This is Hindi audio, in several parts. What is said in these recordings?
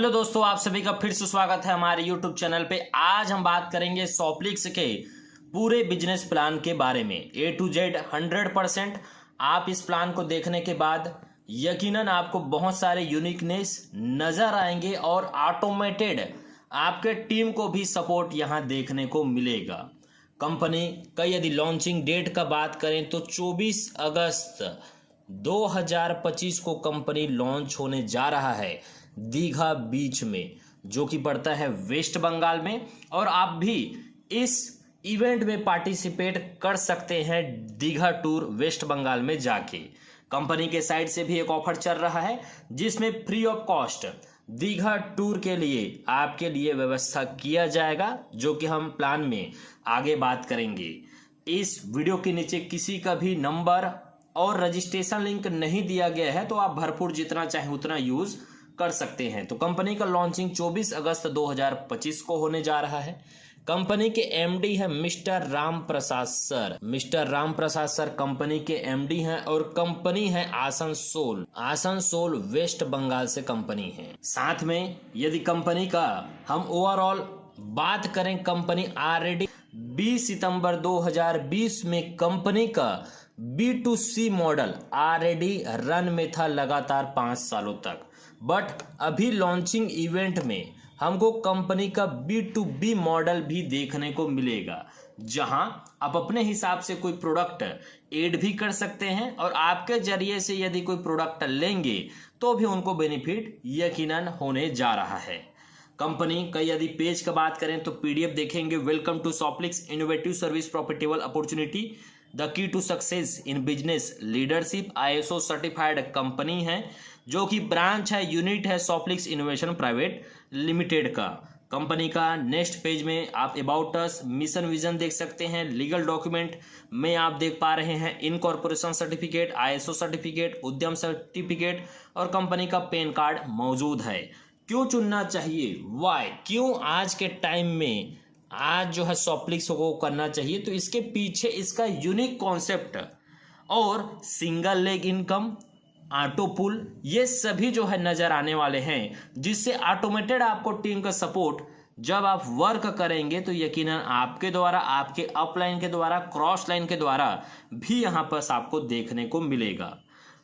हेलो दोस्तों, आप सभी का फिर से स्वागत है हमारे यूट्यूब चैनल पे। आज हम बात करेंगे सॉफ्टलिक्स के पूरे बिजनेस प्लान के बारे में A to Z 100%। आप इस प्लान को देखने के बाद यकीनन आपको बहुत सारे यूनिकनेस नजर आएंगे और ऑटोमेटेड आपके टीम को भी सपोर्ट यहाँ देखने को मिलेगा। कंपनी का यदि लॉन्चिंग डेट का बात करें तो 24 अगस्त 2025 को कंपनी लॉन्च होने जा रहा है दीघा बीच में, जो कि पड़ता है वेस्ट बंगाल में। और आप भी इस इवेंट में पार्टिसिपेट कर सकते हैं दीघा टूर वेस्ट बंगाल में जाके। कंपनी के साइड से भी एक ऑफर चल रहा है जिसमें free of cost Digha tour के लिए आपके लिए व्यवस्था किया जाएगा, जो कि हम प्लान में आगे बात करेंगे। इस वीडियो के नीचे किसी का भी नंबर और रजिस्ट्रेशन लिंक नहीं दिया गया है, तो आप भरपूर जितना चाहे उतना यूज कर सकते हैं। तो कंपनी का लॉन्चिंग 24 अगस्त 2025 को होने जा रहा है। कंपनी के एमडी है mister Ram Prasad sir. Mister Ram Prasad sir company के एमडी हैं और कंपनी है आसनसोल वेस्ट बंगाल से कंपनी है। साथ में यदि कंपनी का हम ओवरऑल बात करें, कंपनी ऑलरेडी 20 सितंबर 2020 में कंपनी का B2C मॉडल ऑलरेडी रन में था लगातार 5 सालों तक। बट अभी लॉन्चिंग इवेंट में हमको कंपनी का B2B मॉडल भी देखने को मिलेगा, जहां आप अपने हिसाब से कोई प्रोडक्ट ऐड भी कर सकते हैं और आपके जरिए से यदि कोई प्रोडक्ट लेंगे तो भी उनको बेनिफिट यकीनन होने जा रहा है। कंपनी का यदि पेज का बात करें तो PDF देखेंगे, welcome to Softlix innovative service profitable opportunity the key to success in business leadership ISO certified company है, जो कि ब्रांच है, यूनिट है सॉफ्टलिक्स इनोवेशन प्राइवेट लिमिटेड का। कंपनी का नेक्स्ट पेज में आप अबाउट अस, मिशन विजन देख सकते हैं। लीगल डॉक्यूमेंट में आप देख पा रहे हैं इनकॉर्पोरेशन सर्टिफिकेट, ISO सर्टिफिकेट, उद्यम सर्टिफिकेट और कंपनी का पैन कार्ड मौजूद है। क्यों चुनना चाहिए, वाई, क्यों आज के टाइम में आज जो है सॉफ्टलिक्स को करना चाहिए, तो इसके पीछे इसका यूनिक कॉन्सेप्ट और सिंगल लेग इनकम, ऑटो पुल, ये सभी जो है नजर आने वाले हैं, जिससे ऑटोमेटेड आपको टीम का सपोर्ट जब आप वर्क करेंगे तो यकीनन आपके द्वारा, आपके अपलाइन के द्वारा, क्रॉस लाइन के द्वारा भी यहां पर आपको देखने को मिलेगा।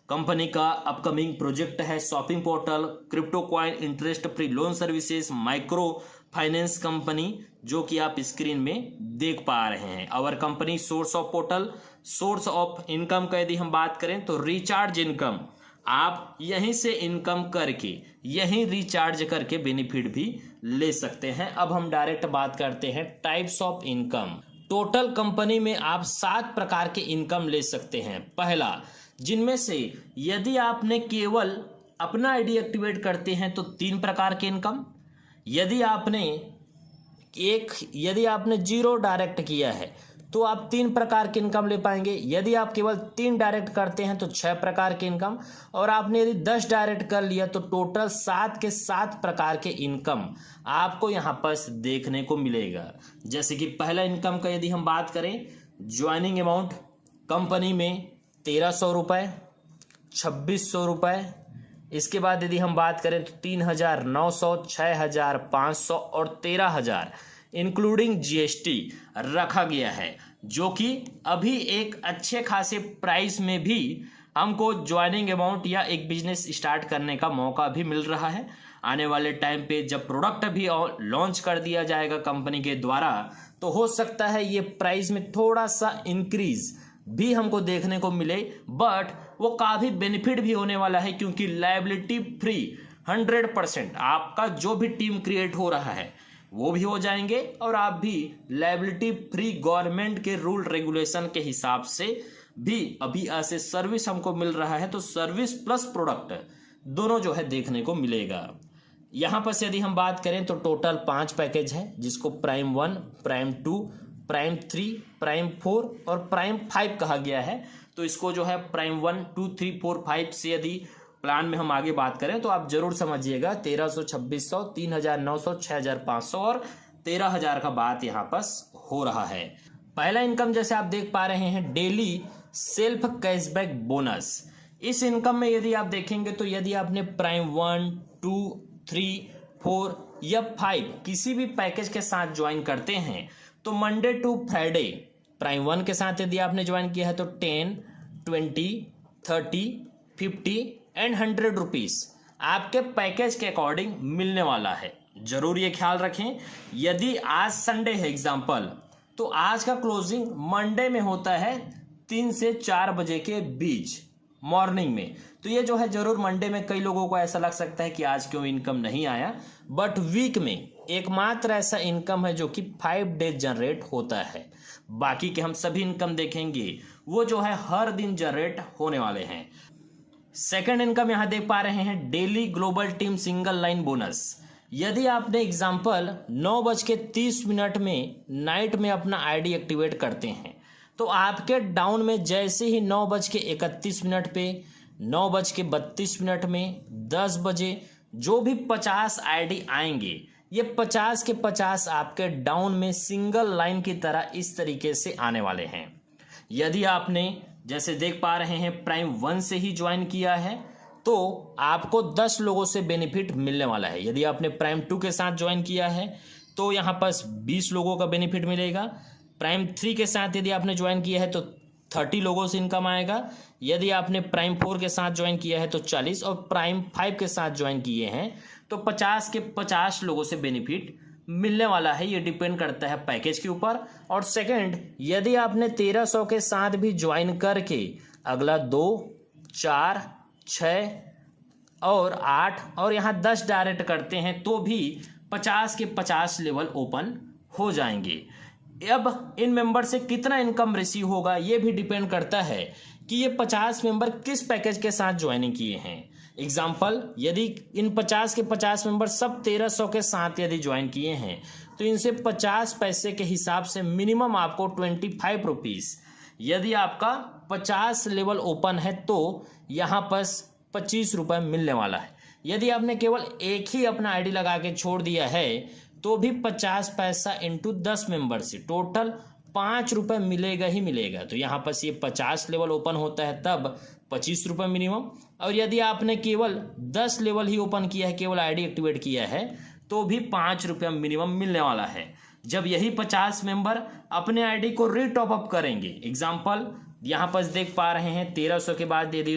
कंपनी का अपकमिंग प्रोजेक्ट है shopping portal, crypto coin, interest free loan services, micro finance company, जो कि आप स्क्रीन में देख पा रहे हैं। Our company source of portal, source of income का यदि हम बात करें तो रिचार्ज इनकम, आप यहीं से इनकम करके यहीं रिचार्ज करके बेनिफिट भी ले सकते हैं। अब हम डायरेक्ट बात करते हैं types of income. Total company में आप 7 प्रकार के इनकम ले सकते हैं। पहला, जिनमें से यदि आपने केवल अपना आईडी एक्टिवेट करते हैं तो 3 प्रकार के इनकम। यदि आपने 0 डायरेक्ट किया है तो आप 3 प्रकार के इनकम ले पाएंगे। यदि आप केवल 3 डायरेक्ट करते हैं तो 6 प्रकार के इनकम, और आपने यदि 10 डायरेक्ट कर लिया तो टोटल 7 के 7 प्रकार के इनकम आपको यहाँ पर देखने को मिलेगा। जैसे कि पहला इनकम का यदि हम बात करें, ज्वाइनिंग अमाउंट कंपनी में 1300 रुपये, 2600 रुपये। इसके बाद यदि हम बात करें तो 3900, 6500 और 13000 इंक्लूडिंग GST रखा गया है, जो कि अभी एक अच्छे खासे प्राइस में भी हमको ज्वाइनिंग अमाउंट या एक बिजनेस स्टार्ट करने का मौका भी मिल रहा है। आने वाले टाइम पे जब प्रोडक्ट भी लॉन्च कर दिया जाएगा कंपनी के द्वारा, तो हो सकता है ये प्राइस में थोड़ा सा इंक्रीज भी हमको देखने को मिले, बट वो काफी बेनिफिट भी होने वाला है, क्योंकि लायबिलिटी फ्री 100% आपका जो भी टीम क्रिएट हो रहा है वो भी हो जाएंगे, और आप भी लायबिलिटी फ्री गवर्नमेंट के रूल रेगुलेशन के हिसाब से भी अभी ऐसे सर्विस हमको मिल रहा है। तो सर्विस प्लस प्रोडक्ट दोनों जो है देखने को मिलेगा। यहाँ पर से यदि हम बात करें तो टोटल 5 पैकेज है, जिसको प्राइम 1, प्राइम 2, प्राइम 3, प्राइम 4 और प्राइम 5 कहा गया है। तो इसको जो है प्राइम 1, 2, 3, 4, 5 से यदि प्लान में हम आगे बात करें तो आप जरूर समझिएगा 1300, 2600, 3900, 6500 और 13000 का बात यहाँ पर हो रहा है। पहला इनकम जैसे आप देख पा रहे हैं, डेली सेल्फ कैशबैक बोनस। इस इनकम में यदि आप देखेंगे तो यदि आपने प्राइम 1, 2, 3, 4 या 5 किसी भी पैकेज के साथ ज्वाइन करते हैं तो मंडे टू फ्राइडे प्राइम 1 के साथ यदि आपने ज्वाइन किया है तो 10, 20, 30, 50 एंड 100 रुपीज़ आपके पैकेज के अकॉर्डिंग मिलने वाला है। जरूर ये ख्याल रखें, यदि आज संडे है एग्जाम्पल, तो आज का क्लोजिंग मंडे में होता है 3 से 4 बजे के बीच मॉर्निंग में। तो ये जो है जरूर मंडे में कई लोगों को ऐसा लग सकता है कि आज क्यों इनकम नहीं आया, बट वीक में एकमात्र ऐसा इनकम है जो कि 5 डेज जनरेट होता है। बाकी के हम सभी इनकम देखेंगे वो जो है हर दिन जनरेट होने वाले हैं। सेकंड इनकम यहां देख पा रहे हैं, daily global team single line bonus. यदि आपने एग्जाम्पल 9:30 में नाइट में अपना आईडी एक्टिवेट करते हैं तो आपके डाउन में जैसे ही 9:31 पे, 9:32 में, 10 बजे जो भी 50 आईडी आएंगे, ये 50 के 50 आपके डाउन में सिंगल लाइन की तरह इस तरीके से आने वाले हैं। यदि आपने जैसे देख पा रहे हैं प्राइम 1 से ही ज्वाइन किया है तो आपको 10 लोगों से बेनिफिट मिलने वाला है। यदि आपने प्राइम 2 के साथ ज्वाइन किया है तो यहाँ पर 20 लोगों का बेनिफिट मिलेगा। प्राइम 3 के साथ यदि आपने ज्वाइन किया है तो 30 लोगों से इनकम आएगा। यदि आपने प्राइम 4 के साथ ज्वाइन किया है तो 40 और प्राइम 5 के साथ ज्वाइन किए हैं तो 50 के 50 लोगों से बेनिफिट मिलने वाला है। ये डिपेंड करता है पैकेज के ऊपर। और सेकंड, यदि आपने 1300 के साथ भी ज्वाइन करके अगला 2, 4, 6 और 8 और यहाँ 10 डायरेक्ट करते हैं तो भी 50 के 50 लेवल ओपन हो जाएंगे। अब इन मेंबर से कितना इनकम रिसीव होगा ये भी डिपेंड करता है कि ये 50 मेंबर किस पैकेज के साथ ज्वाइनिंग किए हैं। एग्जाम्पल, यदि इन 50 के 50 मेंबर सब 1300 के साथ यदि ज्वाइन किए हैं तो इनसे 50 पैसे के हिसाब से मिनिमम आपको 25 रुपीज़, यदि आपका 50 लेवल ओपन है तो यहाँ पर 25 रुपये मिलने वाला है। यदि आपने केवल एक ही अपना आईडी लगा के छोड़ दिया है तो भी 50 पैसा इंटू 10 मेंबर से टोटल 5 रुपये मिलेगा ही मिलेगा। तो यहाँ पर ये 50 लेवल ओपन होता है तब 25 रुपये मिनिमम। और यदि आपने केवल 10 लेवल ही ओपन किया है, केवल आईडी एक्टिवेट किया है तो भी 5 रुपया मिनिमम मिलने वाला है। जब यही 50 मेंबर अपने आईडी को रीटॉप अप करेंगे, एग्जाम्पल यहाँ पर देख पा रहे हैं 1300 के बाद यदि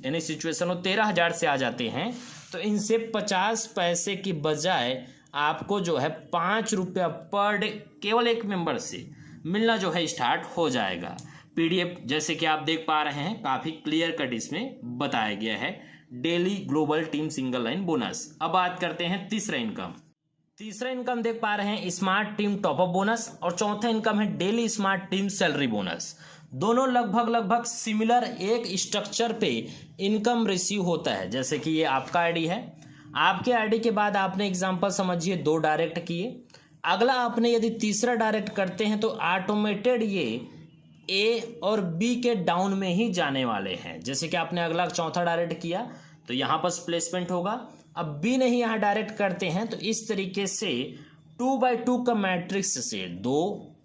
एनी सिचुएशन हो 13,000 से आ जाते हैं तो इनसे 50 पैसे की बजाय आपको जो है 5 रुपया पर डे केवल एक मेंबर से मिलना जो है स्टार्ट हो जाएगा। पीडीएफ जैसे कि आप देख पा रहे हैं काफ़ी क्लियर कट इसमें बताया गया है, daily global team single line bonus. अब बात करते हैं तीसरा इनकम। तीसरा इनकम देख पा रहे हैं स्मार्ट टीम टॉपअप बोनस और चौथा इनकम है daily smart team salary bonus. दोनों लगभग सिमिलर एक स्ट्रक्चर पे इनकम रिसीव होता है। जैसे कि ये आपका आईडी है, आपके आईडी के बाद आपने एग्जांपल समझिए 2 डायरेक्ट किए, अगला आपने यदि तीसरा डायरेक्ट करते हैं तो ऑटोमेटेड ये ए और बी के डाउन में ही जाने वाले हैं। जैसे कि आपने अगला चौथा डायरेक्ट किया तो यहाँ पर प्लेसमेंट होगा, अब बी नहीं यहाँ डायरेक्ट करते हैं तो इस तरीके से 2x2 का मैट्रिक्स से 2,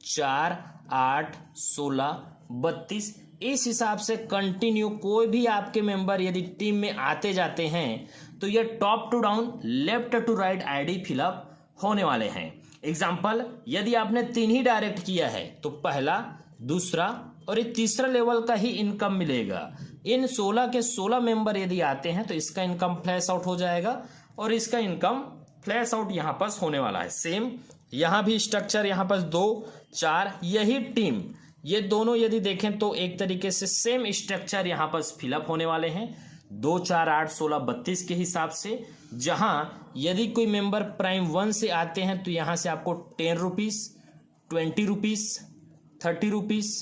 4, 8, 16, 32 इस हिसाब से कंटिन्यू कोई भी आपके मेंबर यदि टीम में आते जाते हैं तो ये top to down left to right ID fill up होने वाले हैं। एग्जाम्पल, यदि आपने 3 ही डायरेक्ट किया है तो पहला, दूसरा और ये तीसरा लेवल का ही इनकम मिलेगा। इन 16 के 16 मेंबर यदि आते हैं तो इसका इनकम फ्लैश आउट हो जाएगा और इसका इनकम फ्लैश आउट यहाँ पर होने वाला है। सेम यहाँ भी स्ट्रक्चर, यहाँ पर 2, 4 यही टीम, ये दोनों यदि देखें तो एक तरीके से सेम स्ट्रक्चर यहाँ पर फिलअप होने वाले हैं 2, 4, 8, 16, 32 के हिसाब से। जहाँ यदि कोई मेंबर प्राइम 1 से आते हैं तो यहाँ से आपको 10 रुपीज़, 20 रुपीज़, 30 रुपीज़,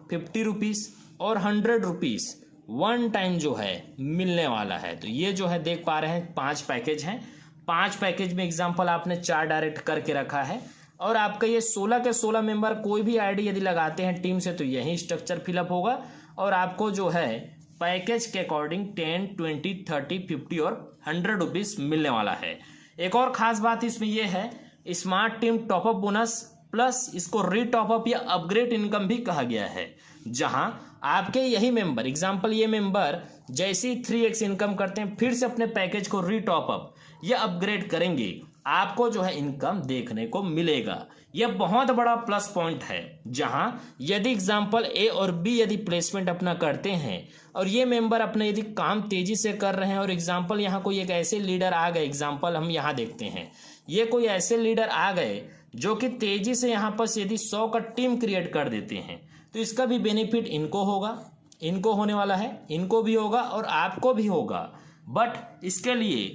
50 रुपीज़ और 100 रुपीज़ वन टाइम जो है मिलने वाला है। तो ये जो है देख पा रहे हैं 5 पैकेज हैं। 5 पैकेज में एग्जाम्पल आपने 4 डायरेक्ट करके रखा है और आपका ये 16 के 16 मेंबर कोई भी आईडी यदि लगाते हैं टीम से तो यही स्ट्रक्चर फिलअप होगा और आपको जो है पैकेज के अकॉर्डिंग 10, 20, 30, 50 और 100 रुपीज़ मिलने वाला है। एक और ख़ास बात इसमें यह है, smart team top up bonus plus इसको रीटॉपअप या अपग्रेड इनकम भी कहा गया है, जहां आपके यही मेंबर, एग्जांपल ये मेंबर जैसे ही 3x इनकम करते हैं फिर से अपने पैकेज को रीटॉपअप या अपग्रेड करेंगे आपको जो है इनकम देखने को मिलेगा। यह बहुत बड़ा प्लस पॉइंट है, जहां यदि एग्जाम्पल ए और बी यदि प्लेसमेंट अपना करते हैं और ये मेंबर अपने यदि काम तेजी से कर रहे हैं और एग्जाम्पल यहाँ कोई एक ऐसे लीडर आ गए, एग्जाम्पल हम यहाँ देखते हैं, ये कोई ऐसे लीडर आ गए जो कि तेजी से यहाँ पर यदि 100 का टीम क्रिएट कर देते हैं, तो इसका भी बेनिफिट इनको होगा, इनको होने वाला है, इनको भी होगा और आपको भी होगा। बट इसके लिए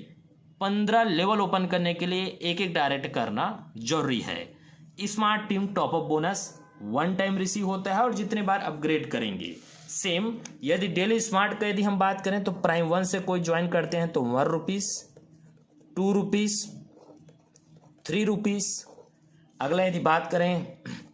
15 लेवल ओपन करने के लिए एक एक डायरेक्ट करना जरूरी है। Smart team top up bonus 1 time receive होता है और जितने बार अपग्रेड करेंगे। सेम यदि डेली स्मार्ट का यदि हम बात करें तो प्राइम 1 से कोई ज्वाइन करते हैं तो 1 रुपीज, 2 रुपीज, 3 रुपीज। अगला यदि बात करें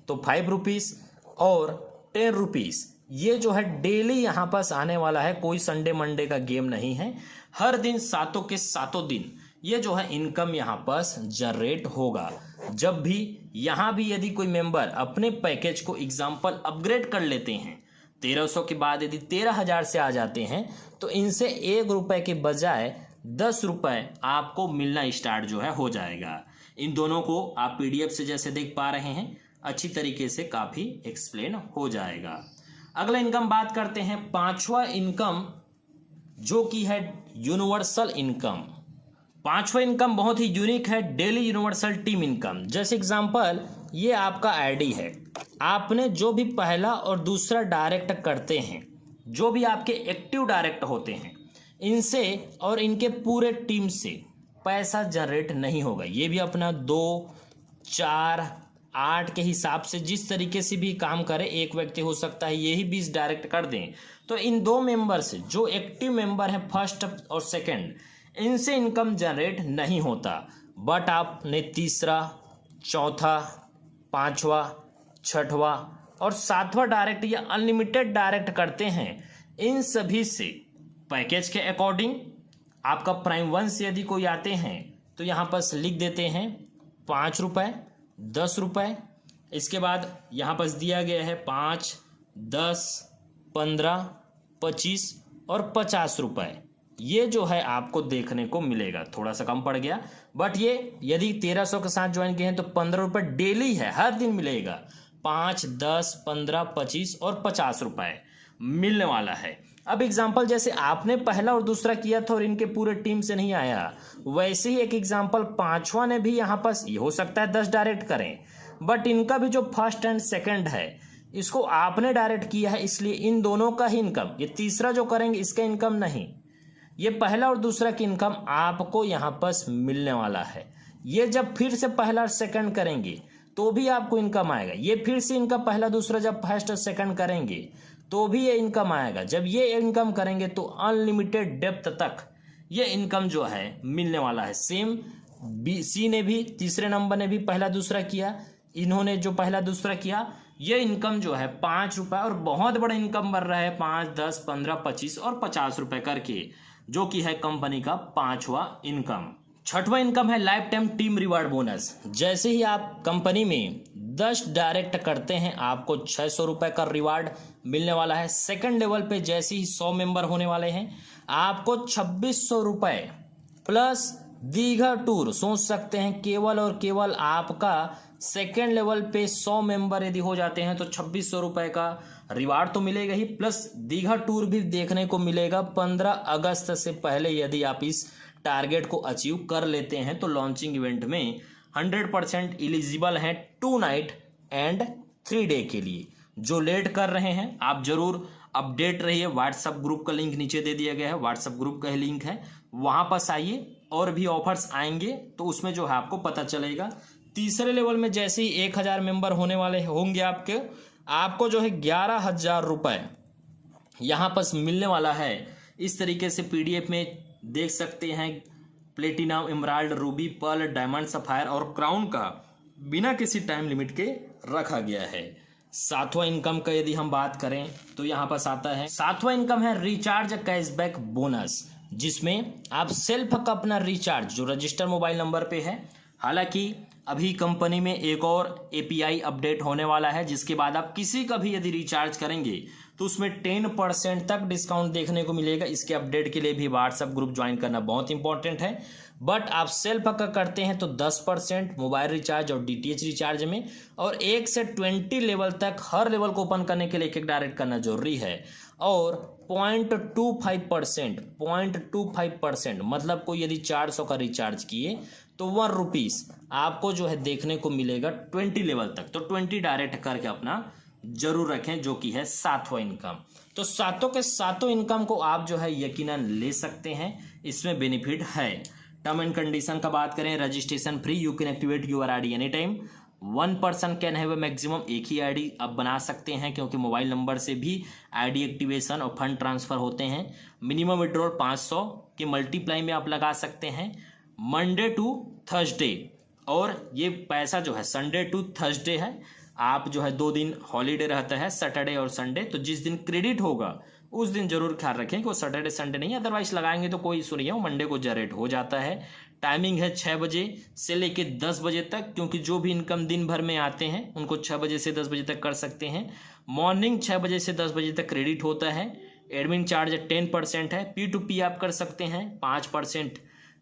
तो 5 रुपीज और 10 रुपीज। ये जो है डेली यहाँ पास आने वाला है, कोई संडे मंडे का गेम नहीं है। हर दिन सातों के सातों दिन ये जो है इनकम यहाँ पास जनरेट होगा। जब भी यहाँ भी यदि कोई मेंबर अपने पैकेज को एग्जाम्पल अपग्रेड कर लेते हैं, 1300 के बाद यदि 13,000 से आ जाते हैं, तो इनसे 1 रुपए के बजाय 10 रुपए आपको मिलना स्टार्ट जो है हो जाएगा। इन दोनों को आप PDF से जैसे देख पा रहे हैं, अच्छी तरीके से काफी एक्सप्लेन हो जाएगा। अगला इनकम बात करते हैं, 5वां इनकम जो कि है यूनिवर्सल इनकम। 5वां इनकम बहुत ही यूनिक है, डेली यूनिवर्सल टीम इनकम। जैसे एग्जांपल ये आपका आईडी है, आपने जो भी पहला और दूसरा डायरेक्ट करते हैं, जो भी आपके एक्टिव डायरेक्ट होते हैं, इनसे और इनके पूरे टीम से पैसा जनरेट नहीं होगा। ये भी अपना 2, 4, 8 के हिसाब से जिस तरीके से भी काम करे, एक व्यक्ति हो सकता है यही 20 डायरेक्ट कर दें, तो इन 2 मेंबर से जो एक्टिव मेंबर हैं फर्स्ट और सेकंड, इनसे इनकम जनरेट नहीं होता। बट आपने तीसरा, चौथा, 5वां, 6वां और 7वां डायरेक्ट या अनलिमिटेड डायरेक्ट करते हैं, इन सभी से पैकेज के अकॉर्डिंग आपका प्राइम 1 से यदि कोई आते हैं तो यहाँ पर लिख देते हैं 5 रुपये, 10 रुपये। इसके बाद यहाँ पर दिया गया है 5, 10, 15, 25 और 50 रुपये। ये जो है आपको देखने को मिलेगा, थोड़ा सा कम पड़ गया, बट ये यदि 1300 के साथ ज्वाइन किए हैं तो 15 रुपये डेली है, हर दिन मिलेगा। 5, 10, 15, 25 और 50 रुपये मिलने वाला है। अब एग्जाम्पल जैसे आपने पहला और दूसरा किया था और इनके पूरे टीम से नहीं आया, वैसे ही एक एग्जाम्पल 5वां ने भी यहाँ पास, ये हो सकता है 10 डायरेक्ट करें, बट इनका भी जो फर्स्ट एंड सेकंड है इसको आपने डायरेक्ट किया है, इसलिए इन दोनों का ही इनकम, ये तीसरा जो करेंगे इसका इनकम नहीं, ये पहला और दूसरा की इनकम आपको यहाँ पास मिलने वाला है। ये जब फिर से पहला और सेकंड करेंगे तो भी आपको इनकम आएगा। ये फिर से इनका पहला दूसरा जब फर्स्ट और सेकंड करेंगे तो भी ये इनकम आएगा। जब ये इनकम करेंगे तो अनलिमिटेड डेप्थ तक ये इनकम जो है मिलने वाला है। सेम सी ने भी, तीसरे नंबर ने भी पहला दूसरा किया, इन्होंने जो पहला दूसरा किया, ये इनकम जो है 5 रुपये और बहुत बड़ा इनकम बढ़ रहा है, 5, 10, 15, 25 और 50 रुपये करके, जो कि है कंपनी का 5वां इनकम। 6वां इनकम है life time team reward bonus. जैसे ही आप कंपनी में 10 डायरेक्ट करते हैं आपको 600 रुपये का रिवार्ड मिलने वाला है। सेकंड लेवल पे जैसे ही 100 मेंबर होने वाले हैं आपको 2600 रुपये प्लस दीघा टूर। सोच सकते हैं केवल और केवल आपका सेकेंड लेवल पे 100 मेंबर यदि हो जाते हैं तो 2600 रुपये का रिवार्ड तो मिलेगा ही, प्लस दीघा टूर भी देखने को मिलेगा 15 अगस्त से पहले। यदि आप इस टारगेट को अचीव कर लेते हैं तो लॉन्चिंग इवेंट में 100% एलिजिबल हैं 2 नाइट एंड 3 डे के लिए। जो लेट कर रहे हैं आप जरूर अपडेट रहिए। व्हाट्सएप ग्रुप का लिंक नीचे दे दिया गया है, व्हाट्सएप ग्रुप का ही लिंक है, वहां पास आइए। और भी ऑफर्स आएंगे तो उसमें जो है आपको पता चलेगा। तीसरे लेवल में जैसे ही 1000 मेंबर होने वाले होंगे आपको जो है 11,000 रुपये यहाँ पर मिलने वाला है। इस तरीके से PDF में देख सकते हैं। Platinum, emerald, ruby, pearl, diamond, sapphire और क्राउन का बिना किसी टाइम लिमिट के रखा गया है। 7वां इनकम का यदि हम बात करें तो यहाँ पास आता है 7वां इनकम है रिचार्ज कैशबैक बोनस, जिसमें आप सेल्फ का अपना रिचार्ज जो रजिस्टर मोबाइल नंबर पे है, हालांकि अभी कंपनी में एक और API अपडेट होने वाला है, जिसके बाद आप किसी का भी यदि रिचार्ज करेंगे तो उसमें 10% तक डिस्काउंट देखने को मिलेगा। इसके अपडेट के लिए भी व्हाट्सएप ग्रुप ज्वाइन करना बहुत इंपॉर्टेंट है। बट आप सेल्फ अगर करते हैं तो 10% मोबाइल रिचार्ज और डीटीएच रिचार्ज में, और 1 से 20 लेवल तक हर लेवल को ओपन करने के लिए एक डायरेक्ट करना जरूरी है। और 0.25% मतलब कोई यदि 400 का रिचार्ज किए तो 1 रुपीज़ आपको जो है देखने को मिलेगा 20 लेवल तक। तो 20 डायरेक्ट करके अपना जरूर रखें, जो कि है 7वां इनकम। तो सातों के सातों इनकम को आप जो है यकीनन ले सकते हैं, इसमें बेनिफिट है। टर्म एंड कंडीशन का बात करें, registration free, you can activate your ID any time. 1 person can have a maximum, एक ही आईडी आप बना सकते हैं क्योंकि मोबाइल नंबर से भी आईडी एक्टिवेशन और फंड ट्रांसफर होते हैं। मिनिमम विड्रॉल 500 के मल्टीप्लाई में आप लगा सकते हैं, मंडे टू थर्सडे, और ये पैसा जो है संडे टू थर्सडे है। आप जो है 2 दिन हॉलीडे रहता है, सैटरडे और संडे, तो जिस दिन क्रेडिट होगा उस दिन जरूर ख्याल रखें कि वो सैटरडे संडे नहीं है, अदरवाइज लगाएंगे तो कोई इशू नहीं है, वो मंडे को जनरेट हो जाता है। टाइमिंग है 6 बजे से लेके 10 बजे तक, क्योंकि जो भी इनकम दिन भर में आते हैं उनको 6 बजे से 10 बजे तक कर सकते हैं। मॉर्निंग 6 बजे से 10 बजे तक क्रेडिट होता है। एडमिन चार्ज 10% है। P2P आप कर सकते हैं, 5%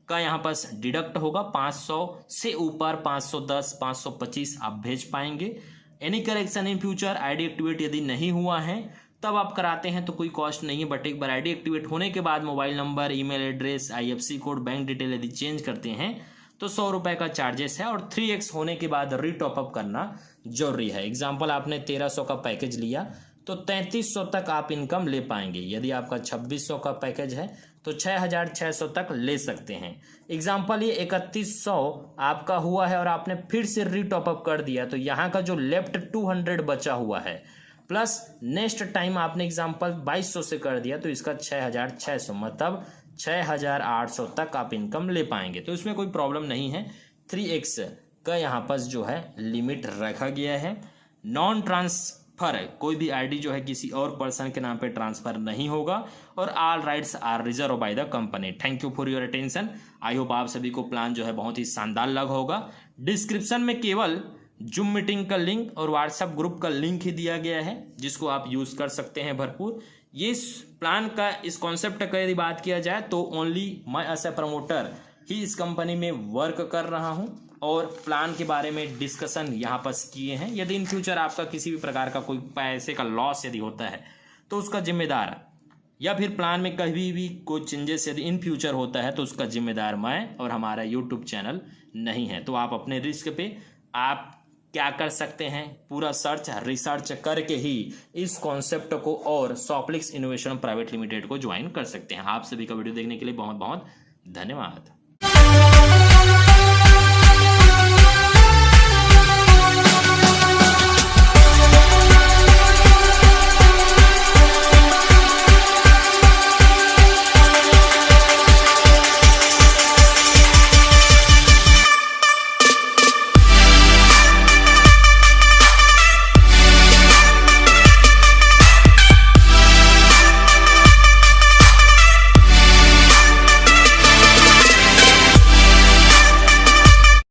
का यहाँ पास डिडक्ट होगा। 500 से ऊपर 510, 525 आप भेज पाएंगे। Any correction in future, ID activate यदि नहीं हुआ है तब आप कराते हैं तो कोई कॉस्ट नहीं है, बट एक बार आईडी एक्टिवेट होने के बाद mobile number, email address, IFSC code, bank detail यदि चेंज करते हैं तो 100 रुपये का चार्जेस है, और 3x होने के बाद रीटॉपअप करना जरूरी है। एग्जाम्पल, आपने 1300 का पैकेज लिया तो 3300 तक आप इनकम ले पाएंगे। यदि आपका 2600 का पैकेज है तो 6600 तक ले सकते हैं। एग्जाम्पल, ये 3100 आपका हुआ है और आपने फिर से रीटॉपअप कर दिया तो यहाँ का जो लेफ्ट 200 बचा हुआ है, प्लस नेक्स्ट टाइम आपने एग्जाम्पल 2200 से कर दिया तो इसका 6600, मतलब 6800 तक आप इनकम ले पाएंगे। तो इसमें कोई प्रॉब्लम नहीं है। 3x का यहाँ पर जो है लिमिट रखा गया है। नॉन ट्रांसफर, कोई भी आईडी जो है किसी और पर्सन के नाम पे ट्रांसफर नहीं होगा, और all rights are reserve by the company. Thank you for your attention. I hope आप सभी को प्लान जो है बहुत ही शानदार लगा होगा। डिस्क्रिप्शन में केवल जूम मीटिंग का लिंक और व्हाट्सएप ग्रुप का लिंक ही दिया गया है, जिसको आप यूज कर सकते हैं भरपूर। ये प्लान का, इस कॉन्सेप्ट का यदि बात किया जाए तो ओनली मैं एज ए प्रमोटर ही इस कंपनी में वर्क कर रहा हूं, और प्लान के बारे में डिस्कशन यहाँ पर किए हैं। यदि इन फ्यूचर आपका किसी भी प्रकार का कोई पैसे का लॉस यदि होता है तो उसका जिम्मेदार, या फिर प्लान में कभी भी कोई चेंजेस यदि इन फ्यूचर होता है तो उसका जिम्मेदार मैं और हमारा यूट्यूब चैनल नहीं है। तो आप अपने रिस्क पे आप क्या कर सकते हैं, पूरा रिसर्च करके ही इस कॉन्सेप्ट को और सॉप्लिक्स इनोवेशन प्राइवेट लिमिटेड को ज्वाइन कर सकते हैं। आप सभी का वीडियो देखने के लिए बहुत बहुत धन्यवाद।